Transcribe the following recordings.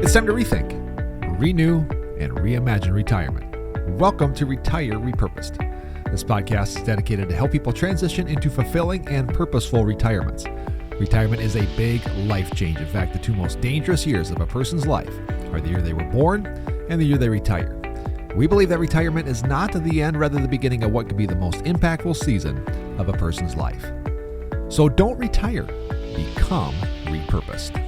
It's time to rethink, renew, and reimagine retirement. Welcome to Retire Repurposed. This podcast is dedicated to help people transition into fulfilling and purposeful retirements. Retirement is a big life change. In fact, the two most dangerous years of a person's life are the year they were born and the year they retire. We believe that retirement is not the end, rather the beginning of what could be the most impactful season of a person's life. So don't retire, become repurposed.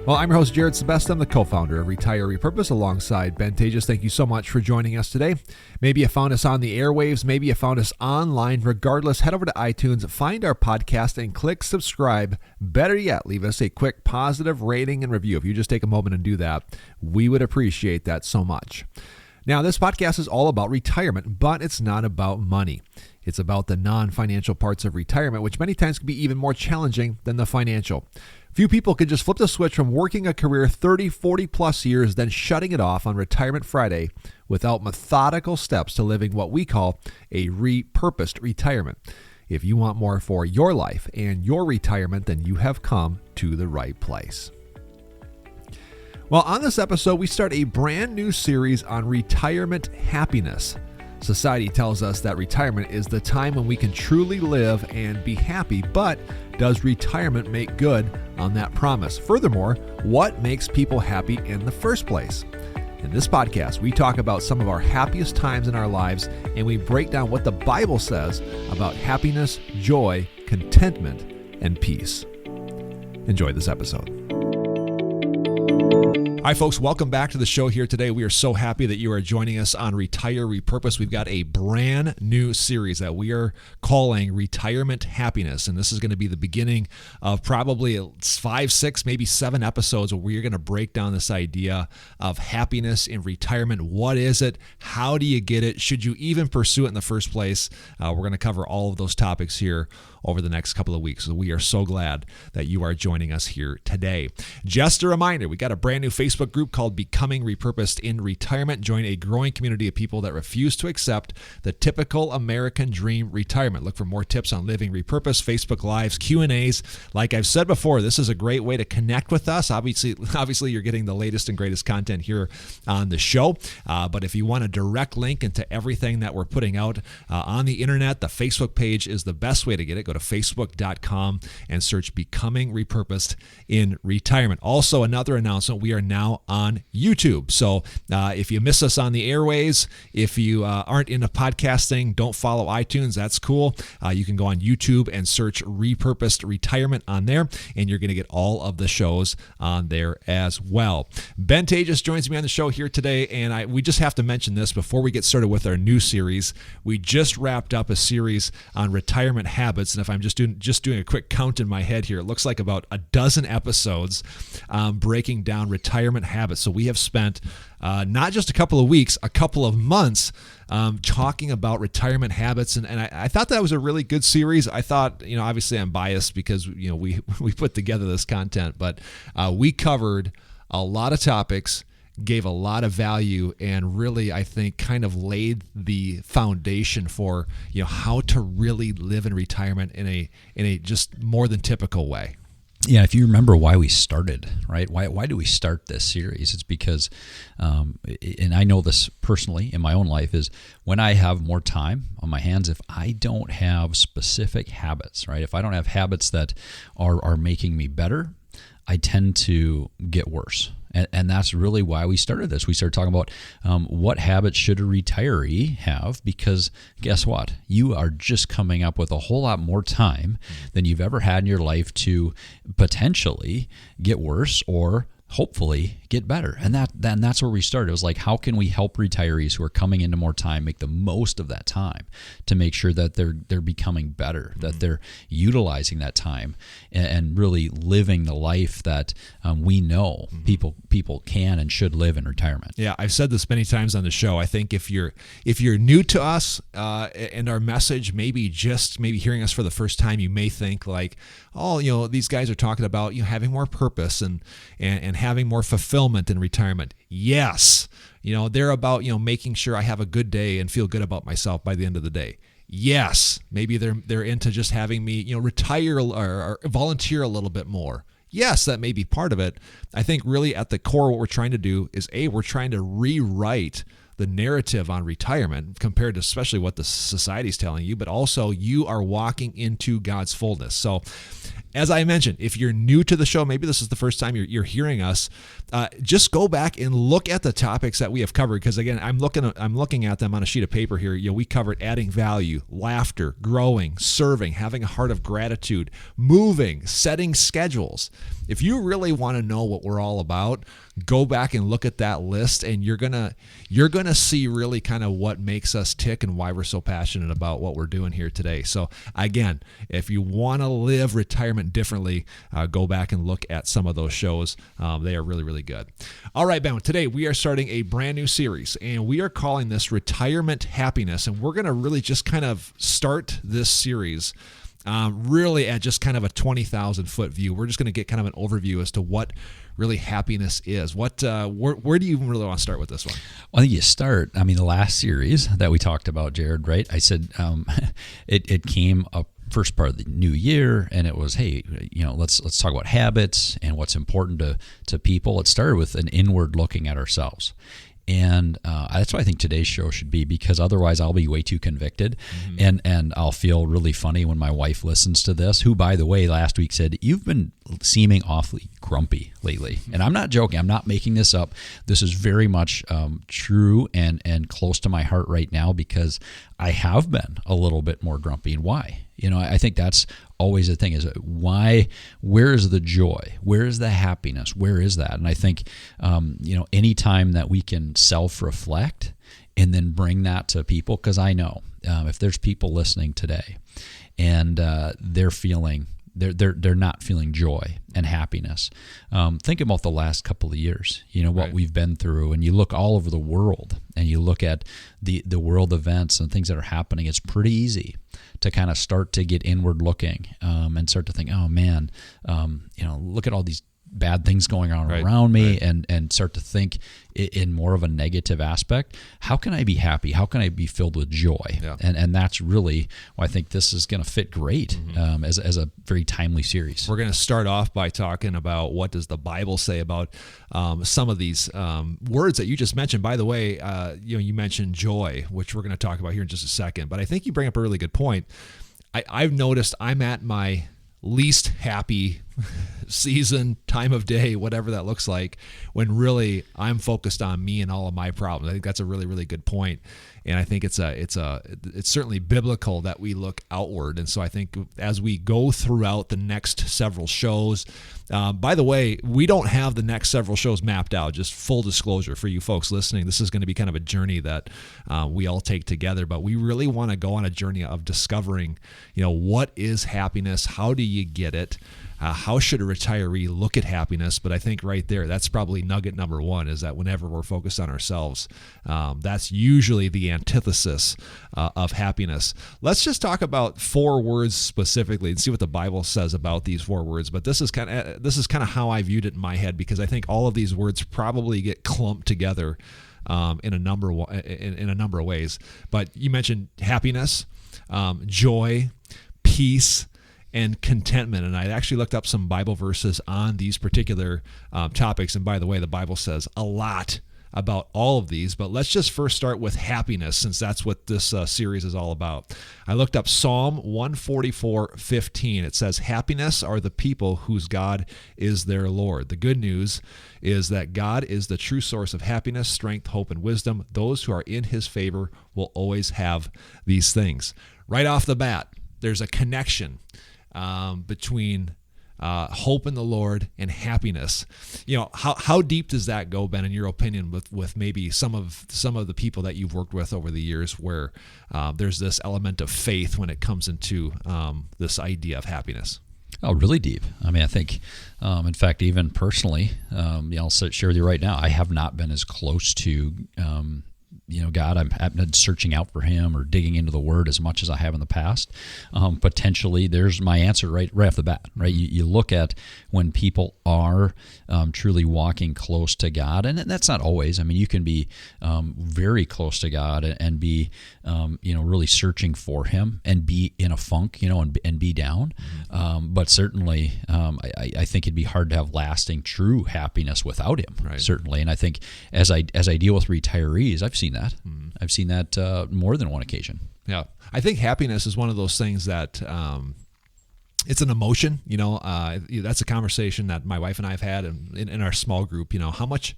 Well, I'm your host, Jared Sebest. I'm the co-founder of Retire Repurposed alongside Ben Tejas. Thank you so much for joining us today. Maybe you found us on the airwaves. Maybe you found us online. Regardless, head over to iTunes, find our podcast, and click subscribe. Better yet, leave us a quick positive rating and review. If you just take a moment and do that, we would appreciate that so much. Now, this podcast is all about retirement, but it's not about money. It's about the non-financial parts of retirement, which many times can be even more challenging than the financial. Few people can just flip the switch from working a career 30, 40 plus years, then shutting it off on Retirement Friday without methodical steps to living what we call a repurposed retirement. If you want more for your life and your retirement, then you have come to the right place. Well, on this episode, we start a brand new series on retirement happiness. Society tells us that retirement is the time when we can truly live and be happy, but does retirement make good on that promise? Furthermore, what makes people happy in the first place? In this podcast, we talk about some of our happiest times in our lives, and we break down what the Bible says about happiness, joy, contentment, and peace. Enjoy this episode. Hi, folks. Welcome back to the show here today. We are so happy that you are joining us on Retire Repurposed. We've got a brand new series that we are calling Retirement Happiness, and this is going to be the beginning of probably 5, 6, maybe 7 episodes where we're going to break down this idea of happiness in retirement. What is it? How do you get it? Should you even pursue it in the first place? We're going to cover all of those topics here over the next couple of weeks. So we are so glad that you are joining us here today. Just a reminder, we got a brand new Facebook group called Becoming Repurposed in Retirement. Join a growing community of people that refuse to accept the typical American dream retirement. Look for more tips on living repurposed, Facebook Lives, Q&As. Like I've said before, this is a great way to connect with us. Obviously, you're getting the latest and greatest content here on the show. But if you want a direct link into everything that we're putting out on the internet, the Facebook page is the best way to get it. Go to facebook.com and search Becoming Repurposed in Retirement. Also, another announcement, we are now on YouTube. So if you miss us on the airways, if you aren't into podcasting, don't follow iTunes, that's cool. You can go on YouTube and search Repurposed Retirement on there, and you're going to get all of the shows on there as well. Ben Tejas joins me on the show here today, and we just have to mention this before we get started with our new series. We just wrapped up a series on retirement habits, and if I'm just doing a quick count in my head here, it looks like about a dozen episodes breaking down retirement habits. So we have spent not just a couple of weeks, a couple of months talking about retirement habits, and I thought that was a really good series. I thought, obviously I'm biased because we put together this content, but we covered a lot of topics, gave a lot of value, and really, I think, kind of laid the foundation for how to really live in retirement in a just more than typical way. Yeah, if you remember why we started, right? Why do we start this series? It's because, and I know this personally in my own life, is when I have more time on my hands, if I don't have specific habits, right? If I don't have habits that are making me better, I tend to get worse. And that's really why we started this. We started talking about what habits should a retiree have, because guess what? You are just coming up with a whole lot more time than you've ever had in your life to potentially get worse or hopefully get better. And that's where we started. It was like, how can we help retirees who are coming into more time make the most of that time to make sure that they're becoming better, that they're utilizing that time and really living the life that we know people can and should live in retirement. Yeah, I've said this many times on the show. I think if you're new to us and our message, maybe hearing us for the first time, you may think like, oh, these guys are talking about having more purpose and having more fulfillment in retirement. Yes, they're about making sure I have a good day and feel good about myself by the end of the day. Yes, maybe they're into just having me retire or volunteer a little bit more. Yes, that may be part of it. I think really at the core, what we're trying to do is we're trying to rewrite the narrative on retirement compared to especially what the society's telling you, but also you are walking into God's fullness. So as I mentioned, if you're new to the show, maybe this is the first time you're hearing us, just go back and look at the topics that we have covered. Because again, I'm looking at them on a sheet of paper here. We covered adding value, laughter, growing, serving, having a heart of gratitude, moving, setting schedules. If you really want to know what we're all about, go back and look at that list, and you're gonna see really kind of what makes us tick and why we're so passionate about what we're doing here today. So again, if you want to live retirement differently, go back and look at some of those shows. They are really, really good. All right, Ben, today we are starting a brand new series, and we are calling this Retirement Happiness, and we're going to really just kind of start this series really at just kind of a 20,000 foot view. We're just going to get kind of an overview as to what really happiness is. Where do you even really want to start with this one? Well, I think you start, the last series that we talked about, Jared, right? I said it came up first part of the new year, and it was, hey, let's talk about habits and what's important to people. It started with an inward looking at ourselves. And that's why I think today's show should be, because otherwise I'll be way too convicted, and I'll feel really funny when my wife listens to this, who, by the way, last week said, you've been seeming awfully grumpy lately. And I'm not joking. I'm not making this up. This is very much true and close to my heart right now, because I have been a little bit more grumpy. And why? I think that's always the thing, is why, where is the joy? Where is the happiness? Where is that? And I think, anytime that we can self-reflect and then bring that to people, because I know if there's people listening today and they're not feeling joy and happiness. Think about the last couple of years, what Right. we've been through, and you look all over the world and you look at the world events and things that are happening. It's pretty easy to kind of start to get inward looking and start to think, oh man, look at all these bad things going on Right. around me, Right. and start to think in more of a negative aspect. How can I be happy? How can I be filled with joy? Yeah. And that's really why I think this is going to fit great as a very timely series. We're going to start off by talking about what does the Bible say about some of these words that you just mentioned. By the way, you mentioned joy, which we're going to talk about here in just a second. But I think you bring up a really good point. I've noticed I'm at my least happy season, time of day, whatever that looks like, when really I'm focused on me and all of my problems. I think that's a really, really good point. And I think it's certainly biblical that we look outward. And so I think as we go throughout the next several shows, by the way, we don't have the next several shows mapped out, just full disclosure for you folks listening. This is going to be kind of a journey that we all take together, but we really want to go on a journey of discovering, what is happiness? How do you get it? How should a retiree look at happiness? But I think right there, that's probably nugget number one, is that whenever we're focused on ourselves, that's usually the antithesis of happiness. Let's just talk about 4 words specifically and see what the Bible says about these 4 words. But this is kind of how I viewed it in my head, because I think all of these words probably get clumped together in a number of ways. But you mentioned happiness, joy, peace, and contentment. And I actually looked up some Bible verses on these particular topics. And by the way, the Bible says a lot about all of these, but let's just first start with happiness, since that's what this series is all about. I looked up Psalm 144:15. It says, happiness are the people whose God is their Lord. The good news is that God is the true source of happiness, strength, hope, and wisdom. Those who are in his favor will always have these things. Right off the bat, there's a connection between hope in the Lord and happiness. How deep does that go, Ben, in your opinion, with maybe some of the people that you've worked with over the years, where there's this element of faith when it comes into this idea of happiness? Oh, really deep. I think, in fact, even personally, I'll share with you right now, I have not been as close to God, I'm not searching out for him or digging into the word as much as I have in the past. Potentially there's my answer right off the bat, right? You look at when people are truly walking close to God, and that's not always. I mean, you can be very close to God and be, really searching for him and be in a funk, and be down. But certainly, I think it'd be hard to have lasting, true happiness without him. Right. Certainly, and I think as I deal with retirees, I've seen that. I've seen that more than one occasion. Yeah, I think happiness is one of those things that it's an emotion. That's a conversation that my wife and I have had in our small group. How much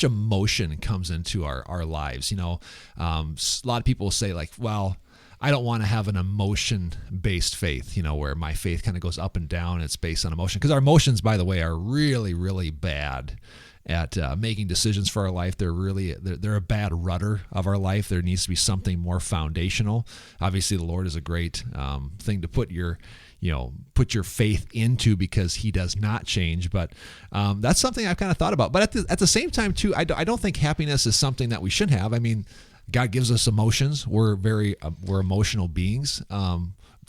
emotion comes into our lives. A lot of people say like, well, I don't want to have an emotion-based faith, where my faith kind of goes up and down. It's based on emotion. Because our emotions, by the way, are really, really bad at making decisions for our life. They're a bad rudder of our life. There needs to be something more foundational. Obviously, the Lord is a great thing to put your faith into, because he does not change. But that's something I've kind of thought about. But at the same time, too, I don't think happiness is something that we should have. I mean, God gives us emotions. We're emotional beings.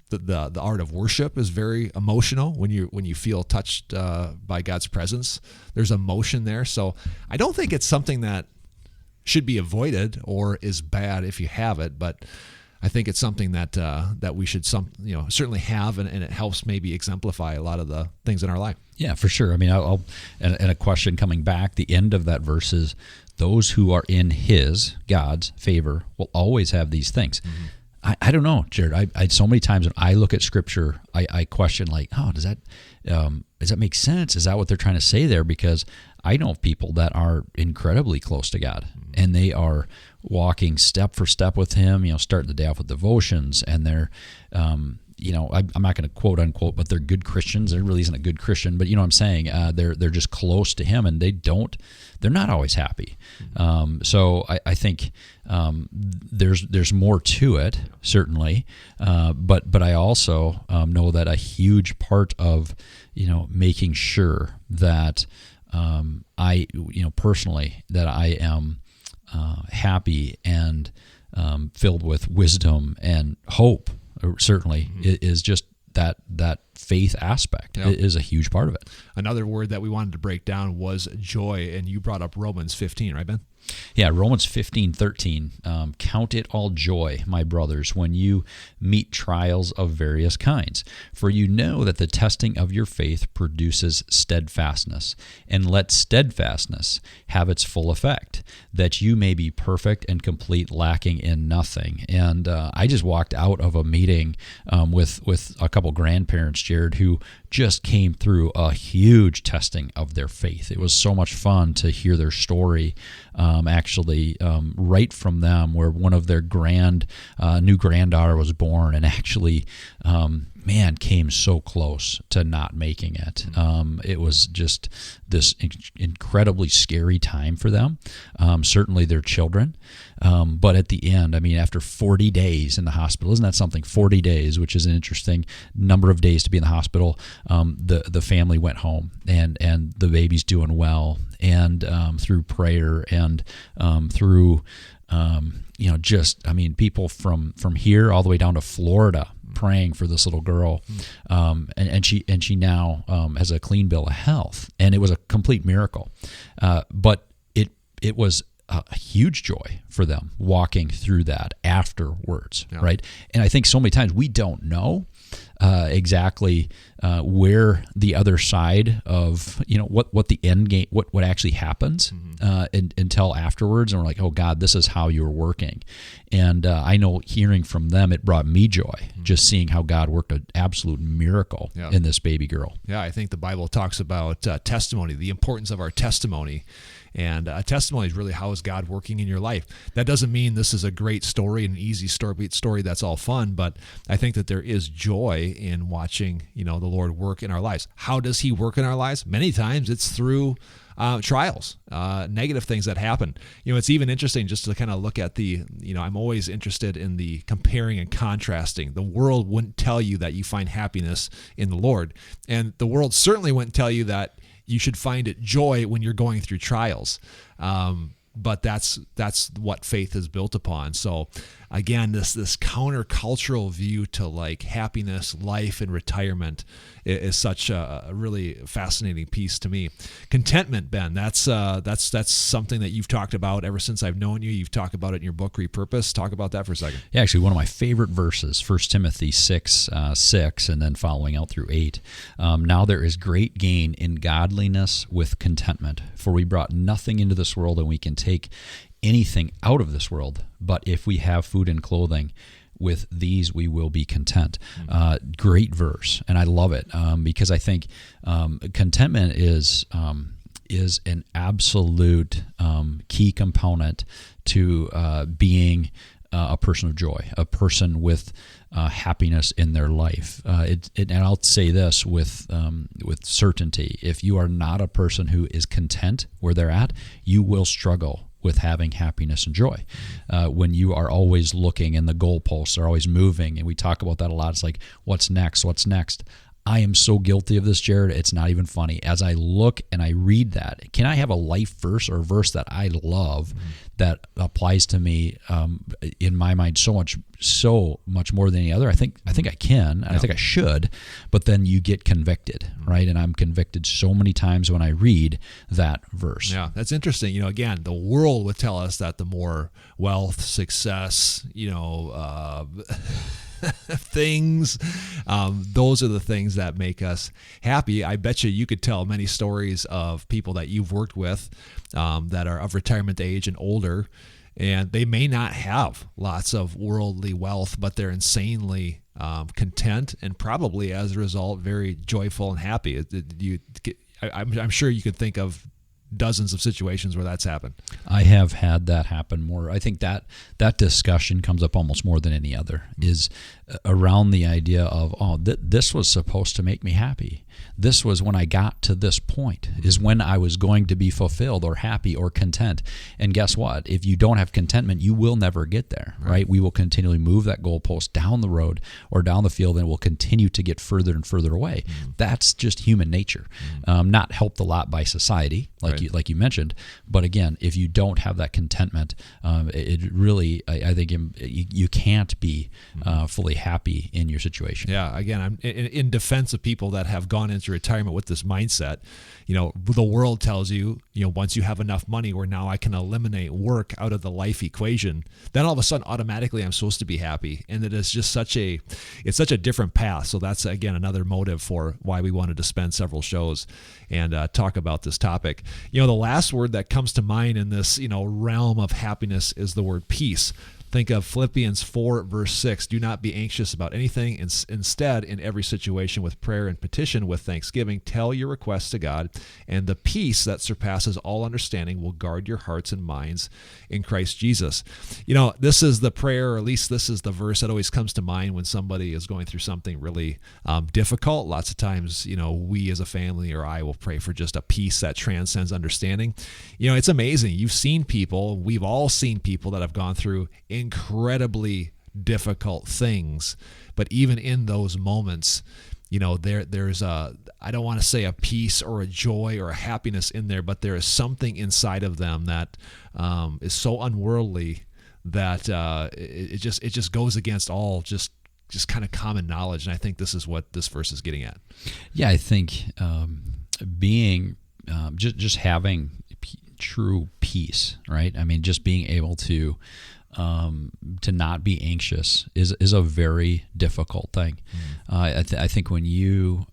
The art of worship is very emotional. When you feel touched by God's presence, there's emotion there. So I don't think it's something that should be avoided or is bad if you have it. But I think it's something that we should certainly have, and it helps maybe exemplify a lot of the things in our life. Yeah, for sure. I mean, and a question coming back, the end of that verse is, those who are in God's favor will always have these things. Mm-hmm. I don't know, Jared. I so many times when I look at Scripture, I question like, does that make sense? Is that what they're trying to say there? Because I know of people that are incredibly close to God, and they are walking step for step with him, starting the day off with devotions, and they're, I'm not going to quote unquote, but they're good Christians. There really isn't a good Christian, but you know what I'm saying? They're just close to him, and they're not always happy. So I think there's more to it, certainly. But I also know that a huge part of, making sure that I personally, that I am happy and filled with wisdom and hope, certainly, is just that faith aspect. Yep. Is a huge part of it. Another word that we wanted to break down was joy, and you brought up Romans 15, right, Ben? Yeah, Romans 15:13. Count it all joy, my brothers, when you meet trials of various kinds. For you know that the testing of your faith produces steadfastness. And let steadfastness have its full effect, that you may be perfect and complete, lacking in nothing. And I just walked out of a meeting with a couple grandparents, Jared, who just came through a huge testing of their faith. It was so much fun to hear their story, right from them, where one of their new granddaughter was born, and actually, came so close to not making it. It was just this incredibly scary time for them, certainly their children. But at the end, after 40 days in the hospital, isn't that something? 40 days, which is an interesting number of days to be in the hospital. The family went home, and the baby's doing well, and through prayer and through people from here all the way down to Florida praying for this little girl, and she now has a clean bill of health, and it was a complete miracle. But it was a huge joy for them walking through that afterwards, right? And I think so many times we don't know exactly where the other side of what the end game, what actually happens until afterwards, and we're like, oh God, this is how you're working. And I know, hearing from them, it brought me joy, just seeing how God worked an absolute miracle in this baby girl. Yeah, I think the Bible talks about testimony, the importance of our testimony. And a testimony is really, how is God working in your life? That doesn't mean this is a great story, an easy story that's all fun, but I think that there is joy in watching, the Lord work in our lives. How does he work in our lives? Many times it's through trials, negative things that happen. It's even interesting just to kind of look at I'm always interested in the comparing and contrasting. The world wouldn't tell you that you find happiness in the Lord, and the world certainly wouldn't tell you that you should find it joy when you're going through trials. but that's what faith is built upon. So again, this countercultural view to like happiness, life, and retirement is such a really fascinating piece to me. Contentment, Ben, that's something that you've talked about ever since I've known you. You've talked about it in your book Repurpose. Talk about that for a second. Yeah, actually, one of my favorite verses, 1 Timothy 6:6, and then following out through 8. Now there is great gain in godliness with contentment, for we brought nothing into this world, and we can take anything out of this world. But if we have food and clothing, with these we will be content. Great verse, and I love it because I think contentment is an absolute key component to being a person of joy, a person with happiness in their life. And I'll say this with certainty: if you are not a person who is content where they're at, you will struggle with having happiness and joy. When you are always looking and the goalposts are always moving, and we talk about that a lot, it's like, what's next? What's next? I am so guilty of this, Jared. It's not even funny. As I look and I read that, can I have a life verse or a verse that I love that applies to me in my mind so much more than any other? I think I can, and I think I should, but then you get convicted, right? And I'm convicted so many times when I read that verse. Yeah, that's interesting. Again, the world would tell us that the more wealth, success, things, those are the things that make us happy. I bet you could tell many stories of people that you've worked with that are of retirement age and older, and they may not have lots of worldly wealth, but they're insanely content, and probably as a result very joyful and happy. I'm sure you could think of dozens of situations where that's happened. I have had that happen more. I think that discussion comes up almost more than any other, is around the idea of, this was supposed to make me happy. This was when I got to this point, is when I was going to be fulfilled or happy or content. And guess what? If you don't have contentment, you will never get there, right? We will continually move that goalpost down the road or down the field, and we'll continue to get further and further away. That's just human nature. Not helped a lot by society, like you mentioned. But again, if you don't have that contentment, it really, I think you can't be fully happy in your situation. Yeah. Again, I'm in defense of people that have gone into retirement with this mindset. The world tells you, once you have enough money where now I can eliminate work out of the life equation, then all of a sudden automatically I'm supposed to be happy. And it is just such a different path. So that's, again, another motive for why we wanted to spend several shows and talk about this topic. The last word that comes to mind in this, realm of happiness is the word peace. Think of Philippians 4, verse 6. Do not be anxious about anything. Instead, in every situation, with prayer and petition, with thanksgiving, tell your requests to God, and the peace that surpasses all understanding will guard your hearts and minds in Christ Jesus. This is the prayer, or at least this is the verse that always comes to mind when somebody is going through something really difficult. Lots of times, we as a family or I will pray for just a peace that transcends understanding. It's amazing. We've all seen people that have gone through incredibly difficult things, but even in those moments, there's I don't want to say a peace or a joy or a happiness in there, but there is something inside of them that is so unworldly that it just goes against all just kind of common knowledge. And I think this is what this verse is getting at. Yeah, I think being just having true peace, right? I mean, just being able to not be anxious is a very difficult thing. I think when you,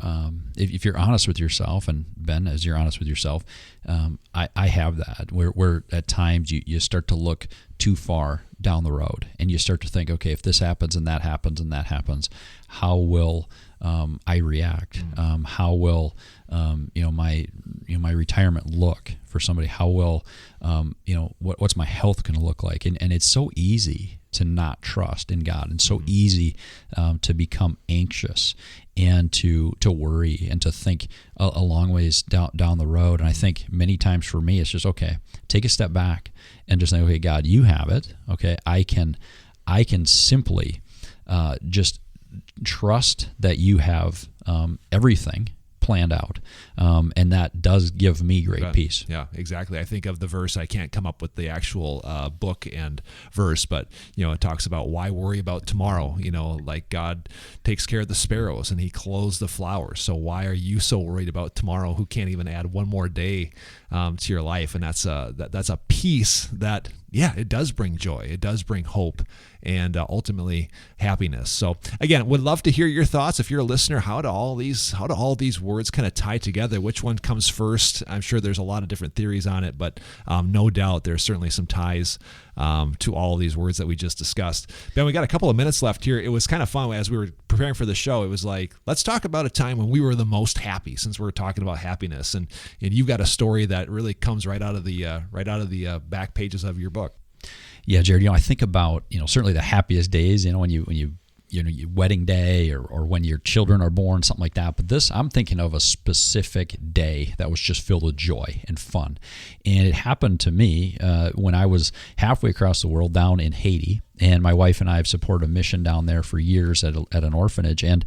if you're honest with yourself, and Ben, as you're honest with yourself, I have that where at times you start to look too far down the road, and you start to think, okay, if this happens and that happens and that happens, how will I react? How will my retirement look for somebody? How will what's my health going to look like? And it's so easy to not trust in God, and so easy to become anxious and to worry and to think a long ways down the road. And I think many times for me, it's just, okay, take a step back and just say, okay, God, you have it. Okay, I can just trust that you have everything planned out. And that does give me great peace. Yeah, exactly. I think of the verse, I can't come up with the actual book and verse, but it talks about why worry about tomorrow. Like God takes care of the sparrows and he clothes the flowers. So why are you so worried about tomorrow, who can't even add one more day to your life? And that's a peace that, it does bring joy. It does bring hope and ultimately happiness. So again, would love to hear your thoughts. If you're a listener, how do all these words kind of tie together? Which one comes first? I'm sure there's a lot of different theories on it, but no doubt there's certainly some ties to all of these words that we just discussed. Ben, we got a couple of minutes left here. It was kind of fun as we were preparing for the show. It was like, let's talk about a time when we were the most happy, since we're talking about happiness. And you've got a story that really comes right out of the back pages of your book. Yeah, Jared, I think about, certainly the happiest days, when your wedding day or when your children are born, something like that. But I'm thinking of a specific day that was just filled with joy and fun. And it happened to me when I was halfway across the world down in Haiti. And my wife and I have supported a mission down there for years at an orphanage. And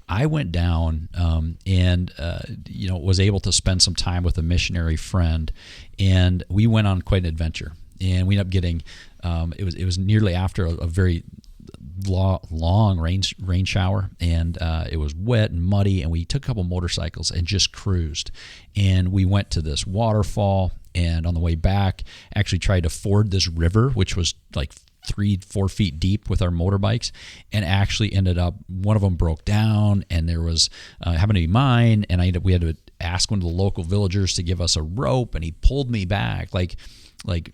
I went down and was able to spend some time with a missionary friend. And we went on quite an adventure. And we ended up getting, it was nearly after a very long rain shower, and it was wet and muddy, and we took a couple motorcycles and just cruised. And we went to this waterfall, and on the way back, actually tried to ford this river, which was like 3-4 feet deep with our motorbikes, and actually ended up, one of them broke down, and there was happened to be mine, and we had to ask one of the local villagers to give us a rope, and he pulled me back like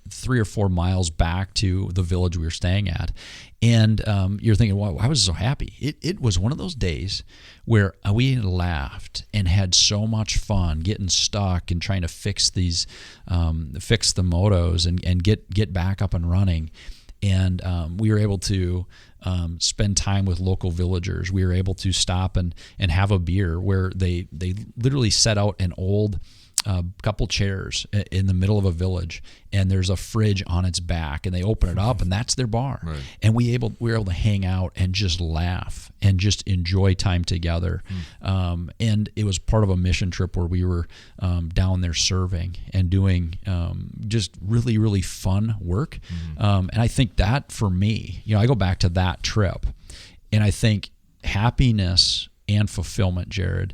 3 or 4 miles back to the village we were staying at. And you're thinking, well, why was I so happy? It was one of those days where we laughed and had so much fun getting stuck and trying to fix the motos and get back up and running. And we were able to spend time with local villagers. We were able to stop and have a beer where they literally set out an old couple chairs in the middle of a village, and there's a fridge on its back, and they open it up, and that's their bar. Right. And we were able to hang out and just laugh and just enjoy time together. And it was part of a mission trip where we were down there serving and doing just really, really fun work. And I think that for me, I go back to that trip, and I think happiness and fulfillment, Jared,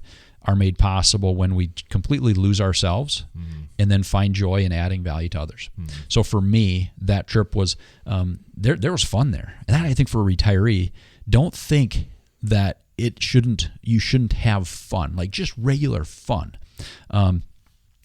are made possible when we completely lose ourselves and then find joy in adding value to others. So for me, that trip was, there was fun there. And that, I think, for a retiree, don't think that you shouldn't have fun, like just regular fun.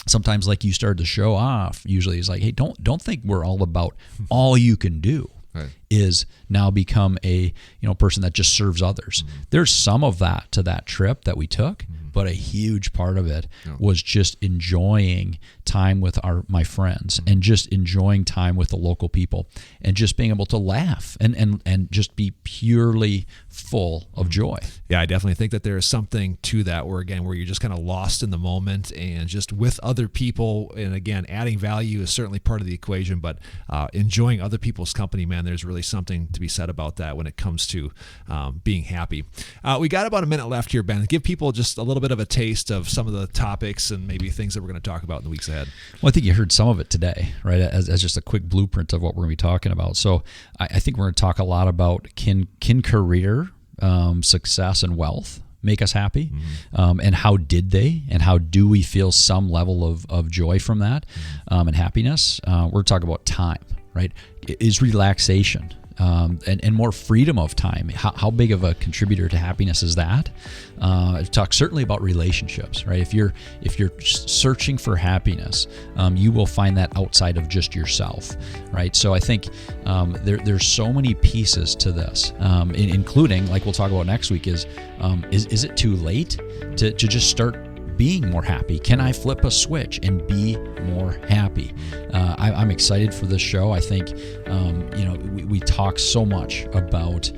Sometimes, like you started the show off, usually it's like, hey, don't think we're all about all you can do. Right. Is now become a person that just serves others. There's some of that to that trip that we took, but a huge part of it was just enjoying time with my friends and just enjoying time with the local people and just being able to laugh and just be purely full of joy. Yeah, I definitely think that there is something to that where you're just kind of lost in the moment and just with other people. And again, adding value is certainly part of the equation, but enjoying other people's company, man, there's really something to be said about that when it comes to being happy. We got about a minute left here, Ben. Give people just a little bit of a taste of some of the topics and maybe things that we're going to talk about in the weeks ahead. Well, I think you heard some of it today, right, as just a quick blueprint of what we're going to be talking about. So I think we're going to talk a lot about can career, success, and wealth make us happy? And how did they? And how do we feel some level of joy from that and happiness? We're talking about time, right? Is relaxation and more freedom of time. How big of a contributor to happiness is that? Talk certainly about relationships, right? If you're searching for happiness, you will find that outside of just yourself, right? So I think there's so many pieces to this, including, like we'll talk about next week, is it too late to just start being more happy? Can I flip a switch and be more happy? I'm excited for this show. I think, we talk so much about,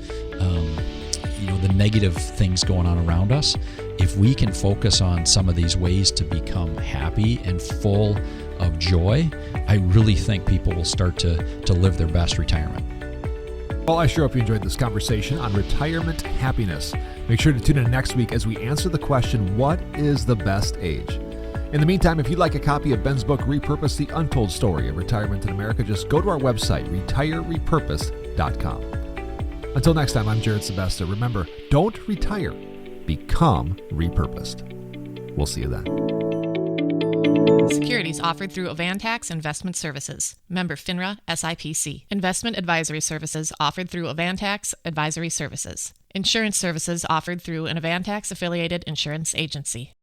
the negative things going on around us. If we can focus on some of these ways to become happy and full of joy, I really think people will start to live their best retirement. Well, I sure hope you enjoyed this conversation on retirement happiness. Make sure to tune in next week as we answer the question, what is the best age? In the meantime, if you'd like a copy of Ben's book, Repurpose, The Untold Story of Retirement in America, just go to our website, retirerepurposed.com. Until next time, I'm Jared Sebesta. Remember, don't retire, become repurposed. We'll see you then. Securities offered through Avantax Investment Services. Member FINRA SIPC. Investment advisory services offered through Avantax Advisory Services. Insurance services offered through an Avantax affiliated insurance agency.